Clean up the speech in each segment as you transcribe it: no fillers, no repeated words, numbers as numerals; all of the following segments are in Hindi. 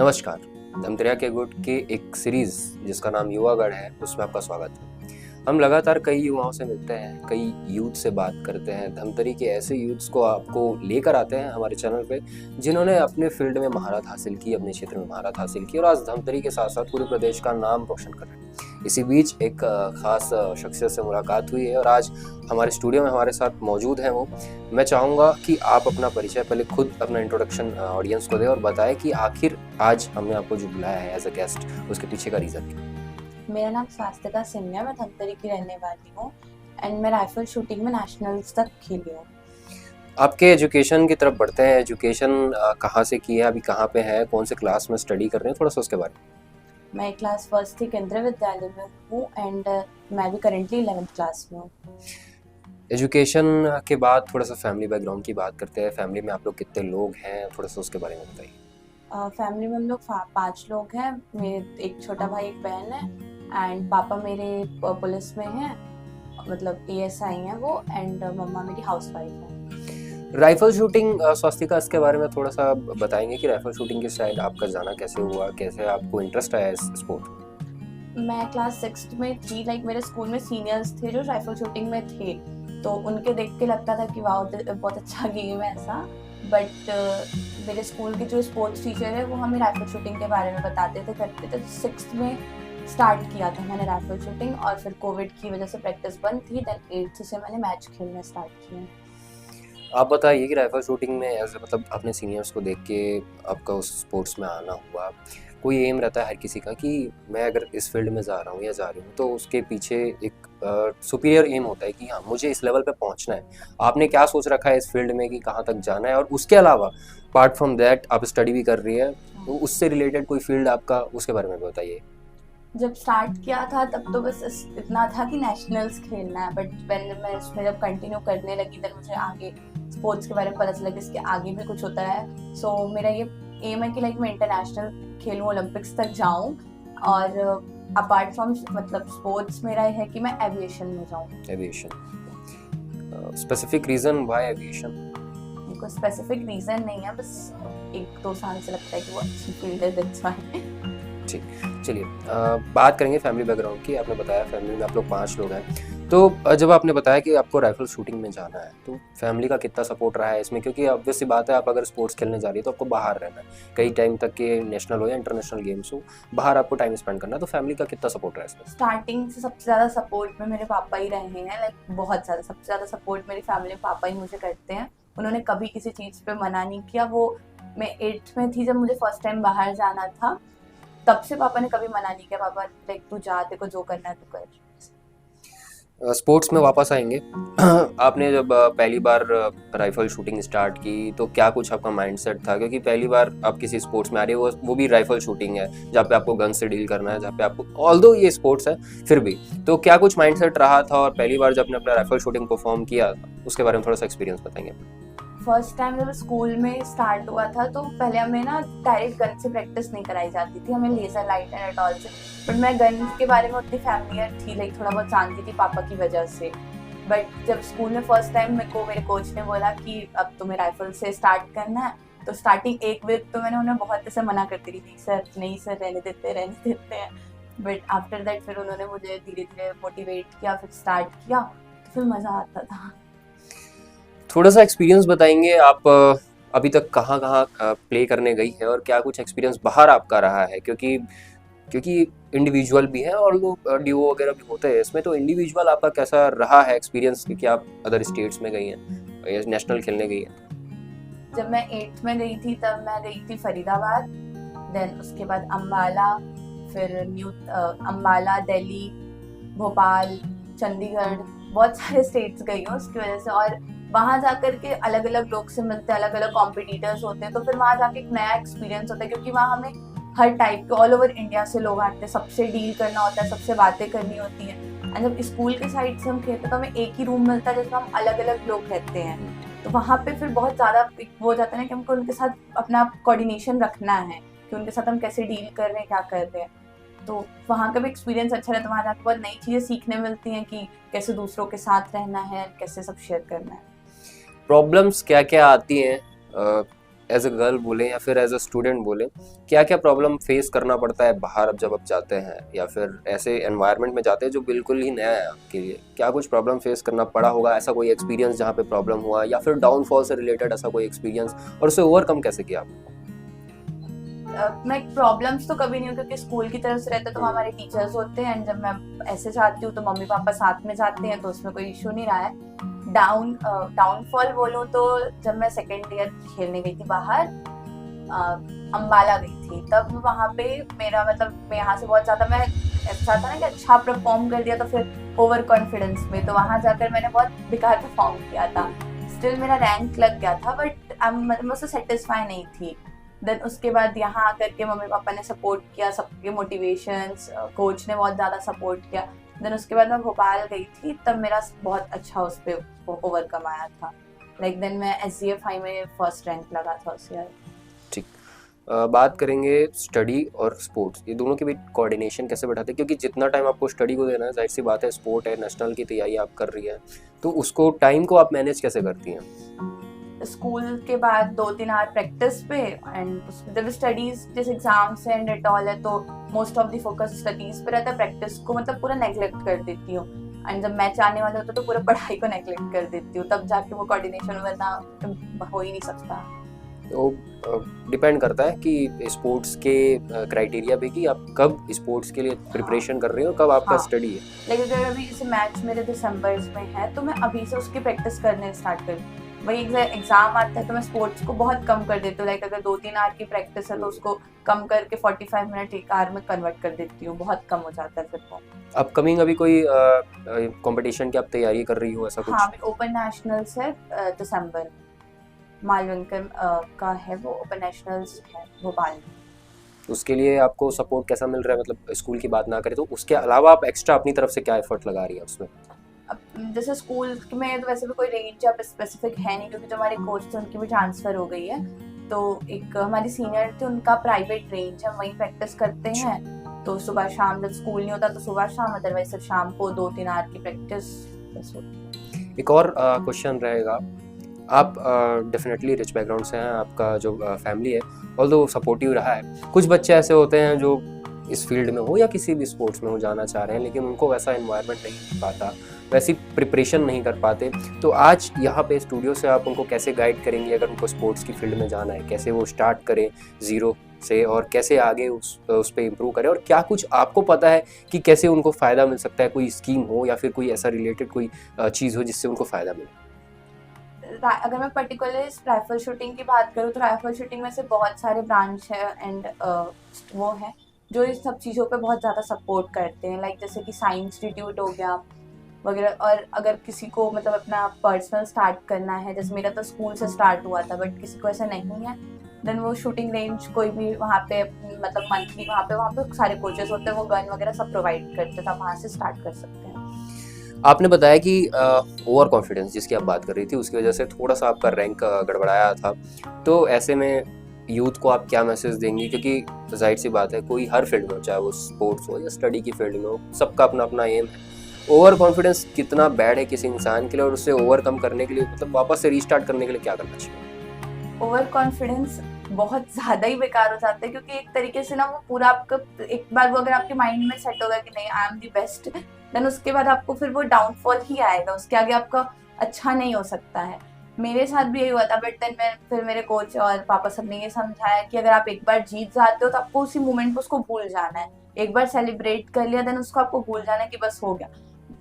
नमस्कार। धमतरिया के गुट की एक सीरीज जिसका नाम युवागढ़ है, उसमें आपका स्वागत है। हम लगातार कई युवाओं से मिलते हैं, कई यूथ से बात करते हैं। धमतरी के ऐसे यूथ्स को आपको लेकर आते हैं हमारे चैनल पे, जिन्होंने अपने फील्ड में महारत हासिल की, अपने क्षेत्र में महारत हासिल की और आज धमतरी के साथ साथ पूरे प्रदेश का नाम रोशन कर रहे हैं। इसी बीच एक खास शख्सियत से मुलाकात हुई है और आज हमारे स्टूडियो में हमारे साथ मौजूद हैं वो। मैं चाहूँगा कि आप अपना परिचय पहले खुद अपना इंट्रोडक्शन ऑडियंस को दें और बताएं कि आखिर आज हमने आपको जो बुलाया है एज अ गेस्ट, उसके पीछे का रीज़न क्या है। मेरा नाम स्वास्तिका सिंह है, मैं धमतरी की रहने वाली हूँ एंड मैं राइफल शूटिंग में नेशनल्स तक खेली हूँ। आपके एजुकेशन की तरफ बढ़ते हैं। एजुकेशन कहाँ से की है, अभी कहाँ पे है, कौन से क्लास में स्टडी कर रहे हैं, थोड़ा सा उसके बारे में। मैं क्लास फर्स्ट थी केंद्रीय विद्यालय में हूँ एंड मैं भी करेंटली 11th क्लास में हूँ। एजुकेशन के बाद थोड़ा सा फैमिली बैकग्राउंड की बात करते हैं। फैमिली में आप लोग कितने लोग हैं, थोड़ा सा उसके बारे में बताइए। फैमिली में हम लोग 5 लोग हैं। मेरे एक छोटा भाई एक बहन है एंड पापा मेरे पुलिस में हैं, मतलब ASI हैं वो, एंड मम्मा मेरी हाउसवाइफ है। राइफल शूटिंग, स्वास्तिका, इसके बारे में थोड़ा सा बताएंगे कि राइफल शूटिंग की साइड आपका जाना कैसे हुआ, कैसे आपको इंटरेस्ट आया इस स्पोर्ट में। मैं क्लास 6 में थी, लाइक मेरे स्कूल में सीनियर्स थे जो राइफल शूटिंग में थे, तो उनके देख के लगता था कि वाह बहुत अच्छा गेम है ऐसा। बट मेरे स्कूल के जो स्पोर्ट्स टीचर है वो हमें राइफल शूटिंग के बारे में बताते थे, करते थे। 6th में स्टार्ट किया था मैंने राइफल शूटिंग और फिर कोविड की वजह से प्रैक्टिस बंद थी, देन 8th से मैंने मैच खेलना स्टार्ट किया। आप बताइए कि राइफल शूटिंग में एज मतलब अपने सीनियर्स को देख के आपका उस स्पोर्ट्स में आना हुआ। कोई एम रहता है हर किसी का कि मैं अगर इस फील्ड में जा रहा हूँ या जा रही हूँ तो उसके पीछे एक सुपीरियर एम होता है कि हाँ मुझे इस लेवल पे पहुँचना है। आपने क्या सोच रखा है इस फील्ड में कि कहाँ तक जाना है, और उसके अलावा अपार्ट फ्रॉम दैट आप स्टडी भी कर रही है, तो उससे रिलेटेड कोई फील्ड आपका, उसके बारे में बताइए। जब स्टार्ट किया था तब तो बस इतना था कि नेशनल्स खेलना है, बट मैं इसमें जब कंटिन्यू करने लगी तब मुझे आगे स्पोर्ट्स के बारे में पता चला कि इसके आगे भी कुछ होता है। सो मेरा ये एम है कि लाइक मैं इंटरनेशनल खेलूँ, ओलंपिक्स तक जाऊँ, और अपार्ट फ्रॉम मतलब स्पोर्ट्स मेरा है कि मैं एविएशन में जाऊँ। Aviation, specific reason why aviation? कोई स्पेसिफिक रीजन नहीं है, बस 1-2 साल से लगता है कि वो अच्छी फील्ड है, दैट्स व्हाई। ठीक, चलिए बात करेंगे फैमिली बैकग्राउंड की। आपने बताया फैमिली में आप लोग 5 लोग हैं, तो जब आपने बताया कि आपको राइफल शूटिंग में जाना है तो फैमिली का कितना सपोर्ट रहा है इसमें? क्योंकि ऑब्वियस सी बात है, आप अगर स्पोर्ट्स खेलने जा रही है तो आपको बाहर रहना है, कई टाइम तक के नेशनल हो या इंटरनेशनल गेम्स हो, बाहर आपको टाइम स्पेंड करना है, तो फैमिली का कितना सपोर्ट रहा है इसमें? स्टार्टिंग से सबसे ज़्यादा सपोर्ट में मेरे पापा ही रहे हैं, लाइक बहुत ज़्यादा, सबसे ज़्यादा सपोर्ट मेरी फैमिली में पापा ही मुझे करते हैं। उन्होंने कभी किसी चीज़ पे मना नहीं किया। वो मैं 8th में थी जब मुझे फर्स्ट टाइम बाहर जाना था, तब से पापा ने कभी मना नहीं किया। पापा लाइक तू जा, तेरे को जो करना है तू कर। स्पोर्ट्स में वापस आएंगे। आपने जब पहली बार राइफल शूटिंग स्टार्ट की तो क्या कुछ आपका माइंडसेट था? क्योंकि पहली बार आप किसी स्पोर्ट्स में आ रही है, वो भी राइफल शूटिंग है जहाँ पे आपको गन से डील करना है, जहाँ पे आपको, ऑल्दो ये स्पोर्ट्स है फिर भी, तो क्या कुछ माइंडसेट रहा था? और पहली बार जब आपने अपना राइफल शूटिंग परफॉर्म किया उसके बारे में थोड़ा सा एक्सपीरियंस बताएंगे। फर्स्ट टाइम जब स्कूल में स्टार्ट हुआ था तो पहले हमें ना डायरेक्ट गन से प्रैक्टिस नहीं कराई जाती थी, हमें लेजर लाइट एंड ऑल से। बट मैं गन के बारे में उतनी फैमिलियर थी, लाइक थोड़ा बहुत जानती थी पापा की वजह से। बट जब स्कूल में फर्स्ट टाइम मेरे कोच ने बोला कि अब तुम्हें राइफल से स्टार्ट करना है, तो स्टार्टिंग एक वीक तो मैंने उन्हें बहुत ऐसे मना करती रही, नहीं सर रहने देते हैं। बट आफ्टर दैट फिर उन्होंने मुझे धीरे धीरे मोटिवेट किया, फिर स्टार्ट किया, तो फिर मज़ा आता था। थोड़ा सा एक्सपीरियंस बताएंगे आप, अभी तक कहाँ कहाँ प्ले करने गई है और क्या कुछ एक्सपीरियंस बाहर आपका रहा है? क्योंकि इंडिविजुअल भी है और लोग ड्यूओ वगैरह भी होते हैं इसमें, तो इंडिविजुअल आपका कैसा रहा है एक्सपीरियंस? क्योंकि आप अदर स्टेट्स में गई हैं या नेशनल खेलने गई हैं। जब मैं 8th में गई थी तब मैं गई थी फरीदाबाद, देन उसके बाद अम्बाला, फिर अम्बाला, दिल्ली, भोपाल, चंडीगढ़, बहुत सारे स्टेट्स गई हूँ उसकी वजह से। और वहाँ जाकर के अलग अलग लोग से मिलते हैं, अलग अलग कॉम्पिटिटर्स होते हैं, तो फिर वहाँ जाके एक नया एक्सपीरियंस होता है, क्योंकि वहाँ हमें हर टाइप के ऑल ओवर इंडिया से लोग आते हैं, सबसे डील करना होता है, सबसे बातें करनी होती हैं। एंड जब स्कूल के साइड से हम खेलते तो हमें एक ही रूम मिलता है जिसमें हम अलग अलग लोग रहते हैं, तो वहाँ पे फिर बहुत ज़्यादा वो हो जाता है ना कि हमको उनके साथ अपना कोऑर्डिनेशन रखना है कि उनके साथ हम कैसे डील कर रहे हैं, क्या कर रहे हैं। तो वहाँ का भी एक्सपीरियंस अच्छा रहता है, वहाँ जाकर बहुत नई चीज़ें सीखने मिलती हैं कि कैसे दूसरों के साथ रहना है, कैसे सब शेयर करना है। प्रॉब्लम्स क्या क्या आती हैं एज अ गर्ल बोले या फिर एज अ स्टूडेंट बोले, क्या क्या प्रॉब्लम फेस करना पड़ता है बाहर जब आप जाते हैं या फिर ऐसे एनवायरनमेंट में जाते हैं जो बिल्कुल ही नया है आपके लिए? क्या कुछ प्रॉब्लम फेस करना पड़ा होगा, ऐसा कोई एक्सपीरियंस जहाँ पे प्रॉब्लम हुआ, या फिर डाउनफॉल से रिलेटेड ऐसा कोई एक्सपीरियंस, और उसे ओवरकम कैसे किया आपने? मैं प्रॉब्लम्स तो कभी नहीं हूँ, क्योंकि स्कूल की तरफ से रहता तो हमारे टीचर्स होते हैं, एंड जब मैं ऐसे जाती हूँ तो मम्मी पापा साथ में जाते हैं, तो उसमें कोई इशू नहीं रहा है। डाउनफॉल बोलूँ तो जब मैं सेकेंड ईयर खेलने गई थी बाहर, अम्बाला गई थी, तब वहाँ पे मेरा मतलब मैं यहाँ से बहुत ज़्यादा मैं ऐसा था ना कि अच्छा परफॉर्म कर दिया तो फिर ओवर कॉन्फिडेंस में, तो वहाँ जाकर मैंने बहुत बेकार परफॉर्म किया था। स्टिल मेरा रैंक लग गया था, बट मैं उससे सेटिस्फाई नहीं थी। देन उसके बाद यहाँ आकर के मम्मी पापा ने सपोर्ट किया, सबके मोटिवेशंस, कोच ने बहुत ज़्यादा सपोर्ट किया। देन उसके बाद मैं भोपाल गई थी, तब मेरा बहुत अच्छा उस पर ओवरकम आया था। लाइक देन मैं SGF में फर्स्ट रैंक लगा था उस ईयर। ठीक। बात करेंगे स्टडी और स्पोर्ट्स, ये दोनों के बीच कोऑर्डिनेशन कैसे बैठाते हैं? क्योंकि जितना टाइम आपको स्टडी को देना है, जाहिर सी बात है स्पोर्ट है, नेशनल की तैयारी आप कर रही है, तो उसको टाइम को आप मैनेज कैसे करती हैं? स्कूल के बाद 2-3 आवर प्रैक्टिस पे, एंड जब स्टडीज जैसे एग्जाम्स एंड इट ऑल है तो most of the focus studies पे रहता है, प्रैक्टिस को मतलब पूरा नेग्लेक्ट कर देती हूँ। एंड जब मैच आने वाले होते तो पूरा पढ़ाई को नेग्लेक्ट कर देती हूँ, तब जाके वो कोऑर्डिनेशन वरना हो ही नहीं सकता। तो डिपेंड करता है कि स्पोर्ट्स के क्राइटेरिया पे कि आप कब स्पोर्ट्स के लिए प्रिपरेशन कर रहे हो, कब आपका स्टडी है। लेकिन अगर अभी जैसे मैच मेरे दिसंबर में है तो मैं अभी से उसकी प्रैक्टिस करने स्टार्ट करूँ। वही एग्जाम आता है तो मैं स्पोर्ट्स को बहुत कम कर देती हूँ। लाइक अगर 2-3 आवर की प्रैक्टिस है तो उसको कम करके 45 मिनट एक आवर में कन्वर्ट कर देती हूँ, बहुत कम हो जाता है फिर वो। अपकमिंग अभी कोई कंपटीशन की आप तैयारी कर रही हो, ऐसा कुछ? हाँ, अभी ओपन नेशनल्स है दिसंबर में, मालवंकर का है वो, ओपन नेशनल्स है भोपाल में। उसके लिए आपको सपोर्ट कैसा मिल रहा है? मतलब स्कूल की बात ना करें तो उसके अलावा आप एक्स्ट्रा अपनी तरफ से क्या एफर्ट लगा रही है उसमें? अब जैसे स्कूल में तो वैसे भी कोई रेंज या स्पेसिफिक है नहीं, क्योंकि जो हमारे कोच थे उनकी भी ट्रांसफर हो गई है। तो एक हमारी सीनियर थे, उनका प्राइवेट रेंज है, वहीं प्रैक्टिस करते हैं। तो सुबह शाम जब स्कूल नहीं होता तो सुबह शाम, अदरवाइज सिर्फ शाम को 2-3 आवर की प्रैक्टिस बस होती है। एक और क्वेश्चन रहेगा, आप डेफिनेटली रिच बैकग्राउंड से हैं, आपका जो फैमिली है ऑल्दो सपोर्टिव रहा है। कुछ बच्चे ऐसे होते हैं जो इस फील्ड में हो या किसी भी स्पोर्ट्स में हो जाना चाह रहे हैं, लेकिन उनको वैसा एनवायरनमेंट नहीं मिल पाता, वैसी प्रिपरेशन नहीं कर पाते। तो आज यहाँ पे स्टूडियो से आप उनको कैसे गाइड करेंगे अगर उनको स्पोर्ट्स की फील्ड में जाना है? कैसे वो स्टार्ट करें ज़ीरो से और कैसे आगे उस पर इम्प्रूव करें, और क्या कुछ आपको पता है कि कैसे उनको फ़ायदा मिल सकता है? कोई स्कीम हो या फिर कोई ऐसा रिलेटेड कोई चीज़ हो जिससे उनको फ़ायदा मिले? अगर मैं पर्टिकुलर राइफल शूटिंग की बात करूँ तो राइफल शूटिंग में से बहुत सारे ब्रांच है, एंड वो है जो इस सब चीज़ों पे बहुत ज़्यादा सपोर्ट करते हैं। लाइक जैसे कि साइंस इंस्टीट्यूट हो गया वगैरह। और अगर किसी को मतलब अपना पर्सनल स्टार्ट करना है, जैसे मेरा तो स्कूल से स्टार्ट हुआ था, बट किसी को ऐसा नहीं है, देन वो शूटिंग रेंज कोई भी वहाँ पे मतलब मंथली वहाँ पे सारे कोचेस होते हैं, वो गन वगैरह सब प्रोवाइड करते हैं, वहाँ से स्टार्ट कर सकते हैं। आपने बताया कि ओवर कॉन्फिडेंस जिसकी आप बात कर रही थी उसकी वजह से थोड़ा सा आपका रैंक गड़बड़ाया था, तो ऐसे में यूथ को आप क्या मैसेज देंगी? क्योंकि जाहिर सी बात है कोई हर फील्ड में हो, चाहे वो स्पोर्ट्स हो या स्टडी की फील्ड में हो, सबका अपना अपना एम है। ओवर कॉन्फिडेंस कितना बैड है किसी इंसान के लिए, और उससे ओवरकम करने के लिए मतलब वापस से रीस्टार्ट करने के लिए क्या करना चाहिए? ओवर कॉन्फिडेंस बहुत ज़्यादा ही बेकार हो जाता है, क्योंकि एक तरीके से ना वो पूरा आपका एक बार वो अगर आपके माइंड में सेट होगा कि नहीं I am the best, then उसके बाद आपको फिर वो डाउनफॉल ही आएगा, उसके आगे आपका अच्छा नहीं हो सकता है। मेरे साथ भी यही हुआ था, बट देन फिर मेरे कोच और पापा सब ने ये समझाया कि अगर आप एक बार जीत जाते हो तो आपको उसी मोमेंट पे उसको भूल जाना है। एक बार सेलिब्रेट कर लिया, देन उसको आपको भूल जाना है कि बस हो गया,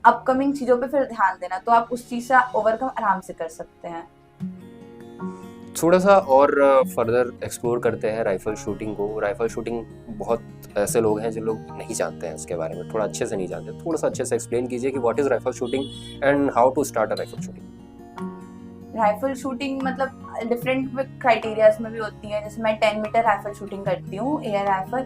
अपकमिंग चीज़ों पे फिर ध्यान देना, तो आप उस चीज़ से ओवरकम आराम से कर सकते हैं। थोड़ा सा और फर्दर एक्सप्लोर करते हैं राइफल शूटिंग को। राइफल शूटिंग बहुत ऐसे लोग हैं जो लोग नहीं जानते हैं इसके बारे में, थोड़ा अच्छे से नहीं जानते, थोड़ा सा अच्छे से एक्सप्लेन कीजिए कि what is rifle shooting and how to start a rifle shooting. Rifle shooting मतलब डिफरेंट क्राइटेरियाज में भी होती है। जैसे मैं 10 मीटर राइफल शूटिंग करती हूँ, air rifle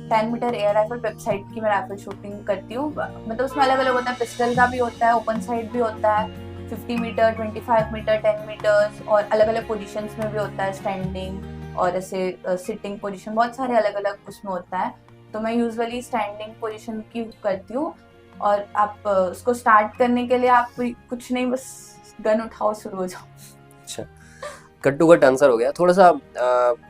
10 metre air rifle website की मैं राइफल शूटिंग करती हूँ। मतलब उसमें अलग अलग होता है, पिस्टल का भी होता है, ओपन साइड भी होता है, 50 मीटर, 25 मीटर, 10 मीटर्स, और अलग अलग पोजीशंस में भी होता है, स्टैंडिंग और ऐसे सिटिंग पोजीशन, बहुत सारे अलग अलग उसमें होता है। तो मैं यूजुअली स्टैंडिंग पोजीशन की करती हूँ। और आप उसको स्टार्ट करने के लिए आप कुछ नहीं, बस गन उठाओ, शुरू हो जाओ। अच्छा, कट टू कट आंसर हो गया। थोड़ा सा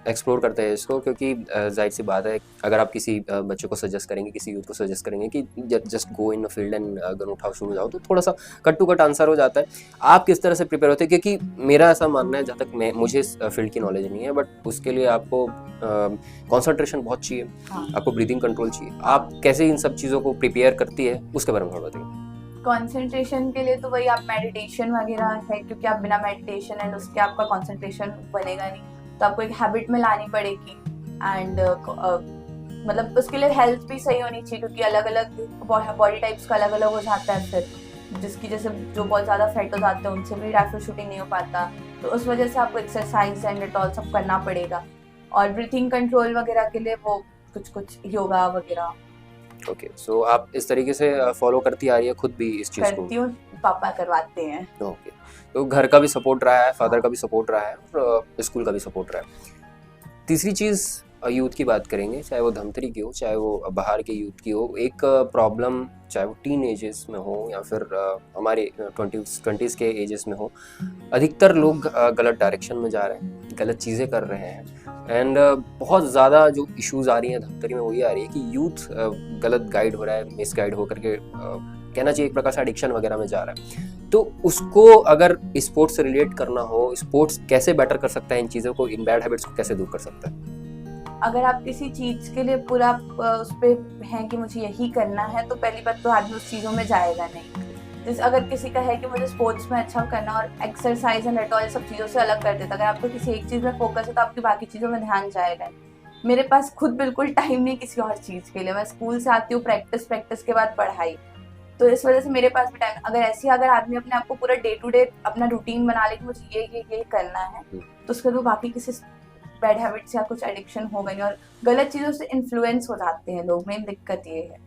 एक्सप्लोर करते हैं इसको, क्योंकि जाहिर सी बात है, अगर आप किसी बच्चे को सजेस्ट करेंगे, किसी यूथ को सजेस्ट करेंगे कि just go in field and gun उठाओ शुरू हो जाओ, तो थोड़ा सा कट टू कट आंसर हो जाता है। आप किस तरह से प्रिपेयर होते हैं? क्योंकि मेरा ऐसा मानना है, जहाँ तक मुझे इस फील्ड की नॉलेज नहीं है, बट उसके लिए आपको कॉन्सेंट्रेशन बहुत चाहिए, आपको ब्रीदिंग कंट्रोल चाहिए। आप कैसे इन सब चीज़ों को प्रिपेयर करती है, उसके बारे में थोड़ा बताइए। कंसंट्रेशन के लिए तो वही आप मेडिटेशन वगैरह है, क्योंकि आप बिना मेडिटेशन एंड उसके आपका कंसंट्रेशन बनेगा नहीं, तो आपको एक हैबिट में लानी पड़ेगी। एंड मतलब उसके लिए हेल्थ भी सही होनी चाहिए, क्योंकि अलग अलग बॉडी टाइप्स का अलग अलग हो जाता है। फिर जिसकी जैसे जो बहुत ज़्यादा फैट हो जाते हैं उनसे भी राइफल शूटिंग नहीं हो पाता, तो उस वजह से आपको एक्सरसाइज एंड इट ऑल सब करना पड़ेगा। और ब्रीथिंग कंट्रोल वगैरह के लिए वो कुछ योगा वगैरह। ओके, सो आप इस तरीके से फॉलो करती आ रही है खुद भी इस चीज़ को? करती हूँ, पापा करवाते हैं। ओके, तो घर का भी सपोर्ट रहा है, फादर का भी सपोर्ट रहा है, और स्कूल का भी सपोर्ट रहा है। तीसरी चीज़ यूथ की बात करेंगे, चाहे वो धमतरी की हो, चाहे वो बाहर के यूथ की हो। एक प्रॉब्लम, चाहे वो टीन एजेस में हो या फिर हमारे 20s के एजेस में हो, अधिकतर लोग गलत डायरेक्शन में जा रहे हैं, गलत चीज़ें कर रहे हैं। एंड बहुत ज़्यादा जो इश्यूज़ आ रही हैं धमतरी में, वो ये आ रही है कि यूथ गलत गाइड हो रहा है, मिस गाइड होकर के कहना चाहिए एक प्रकार से एडिक्शन वगैरह में जा रहा है। तो उसको अगर स्पोर्ट्स से रिलेट करना हो, स्पोर्ट्स कैसे बेटर कर सकता है इन चीज़ों को, इन बैड हैबिट्स को कैसे दूर कर सकता है? अगर आप किसी चीज़ के लिए पूरा उस पर हैं कि मुझे यही करना है, तो पहली बात तो आदमी उस चीज़ों में जाएगा नहीं। जैसे अगर किसी का है कि मुझे स्पोर्ट्स में अच्छा करना और एक्सरसाइज एंड एट ऑल सब चीज़ों से अलग कर देता, अगर आपको किसी एक चीज़ में फोकस है तो आपकी बाकी चीज़ों में ध्यान जाएगा। मेरे पास खुद बिल्कुल टाइम नहीं किसी और चीज़ के लिए। मैं स्कूल से आती हूँ, प्रैक्टिस के बाद पढ़ाई, तो इस वजह से मेरे पास भी टाइम। अगर आदमी अपने आप को पूरा डे टू डे अपना रूटीन बना ले कि मुझे ये करना है, तो उसके बाद बाकी किसी बैड हैबिट्स या कुछ एडिक्शन हो गई और गलत चीज़ों से इन्फ्लुएंस हो जाते हैं लोग। मेन दिक्कत ये है,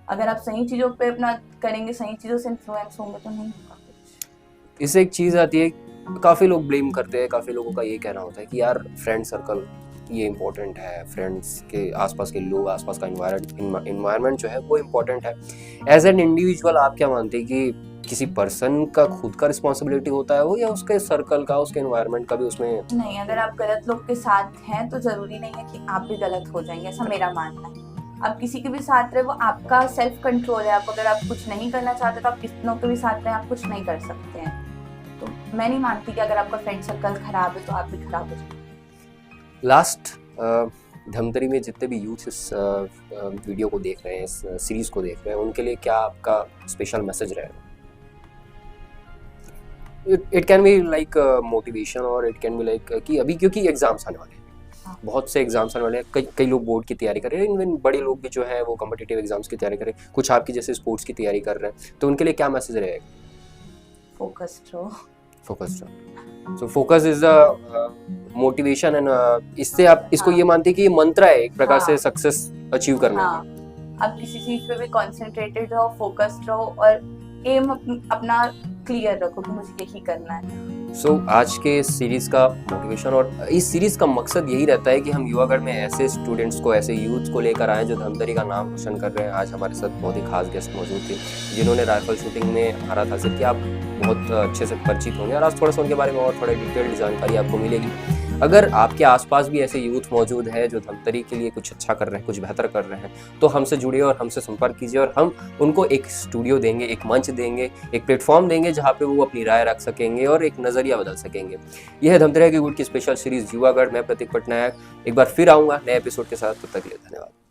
अगर आप सही चीज़ों पे अपना करेंगे, सही चीज़ों से इन्फ्लुएंस होंगे तो नहीं होगा कुछ। इससे एक चीज़ आती है, काफ़ी लोग ब्लेम करते हैं, काफ़ी लोगों का ये कहना होता है कि यार फ्रेंड सर्कल ये इम्पोर्टेंट है, फ्रेंड्स के आसपास के लोग, आसपास का इन्वायरमेंट जो है वो इम्पोर्टेंट है। एज एन इंडिविजुअल आप क्या मानते हैं कि किसी पर्सन का खुद का रिस्पॉन्सिबिलिटी होता है वो, या उसके सर्कल का, उसके एनवायरनमेंट का भी उसमें? नहीं, अगर आप गलत लोग के साथ हैं तो जरूरी नहीं है कि आप भी गलत हो जाएंगे, ऐसा मेरा मानना है। आप किसी के भी साथ रहे, वो आपका सेल्फ कंट्रोल है। आप अगर आप कुछ नहीं करना चाहते तो आप कितनों के भी साथ रहे, आप कुछ नहीं कर सकते हैं। तो मैं नहीं मानती कि अगर आपका फ्रेंड सर्कल खराब है तो आप भी खराब हो जाए। लास्ट, धमतरी में जितने भी यूथ इस वीडियो को देख रहे हैं, इस सीरीज को देख रहे हैं, उनके लिए क्या आपका स्पेशल मैसेज रहेगा? It can be like motivation, और इट कैन बी लाइक कि अभी क्योंकि एग्जाम्स आने वाले हैं, बहुत से एग्जाम्स आने वाले हैं, कई लोग बोर्ड की तैयारी कर रहे हैं, इवन बड़े लोग भी जो है वो कॉम्पिटिटिव एग्जाम्स की तैयारी कर रहे हैं, कुछ आपकी जैसे स्पोर्ट्स की तैयारी कर रहे हैं, तो उनके लिए क्या मैसेज रहेगा? फोकस्ड रहो। So focus is the motivation, and इससे आप इसको ये मानते हैं कि ये मंत्र है एक प्रकार से सक्सेस अचीव करने का। आप किसी चीज पे भी कंसंट्रेटेड रहो, फोकस्ड रहो और एम अपना क्लियर रखो कि मुझे यही करना है। सो आज के इस सीरीज का मोटिवेशन और इस सीरीज का मकसद यही रहता है कि हम युवागढ़ में ऐसे स्टूडेंट्स को, ऐसे यूथ को लेकर आए जो धमतरी का नाम रोशन कर रहे हैं। आज हमारे साथ बहुत ही खास गेस्ट मौजूद थे जिन्होंने राइफल शूटिंग में महारत हासिल किया। आप बहुत अच्छे से परिचित होंगे और आज थोड़ा सा उनके बारे में और थोड़ी डिटेल्ड जानकारी आपको मिलेगी। अगर आपके आसपास भी ऐसे यूथ मौजूद है जो धमतरी के लिए कुछ अच्छा कर रहे हैं, कुछ बेहतर कर रहे हैं, तो हमसे जुड़िए और हमसे संपर्क कीजिए और हम उनको एक स्टूडियो देंगे, एक मंच देंगे, एक प्लेटफॉर्म देंगे जहाँ पे वो अपनी राय रख सकेंगे और एक नज़रिया बदल सकेंगे। यह है धमतरी की गुड की स्पेशल सीरीज युवागढ़। मैं प्रतीक पटनायक एक बार फिर आऊँगा नए एपिसोड के साथ। तब तक के लिए धन्यवाद।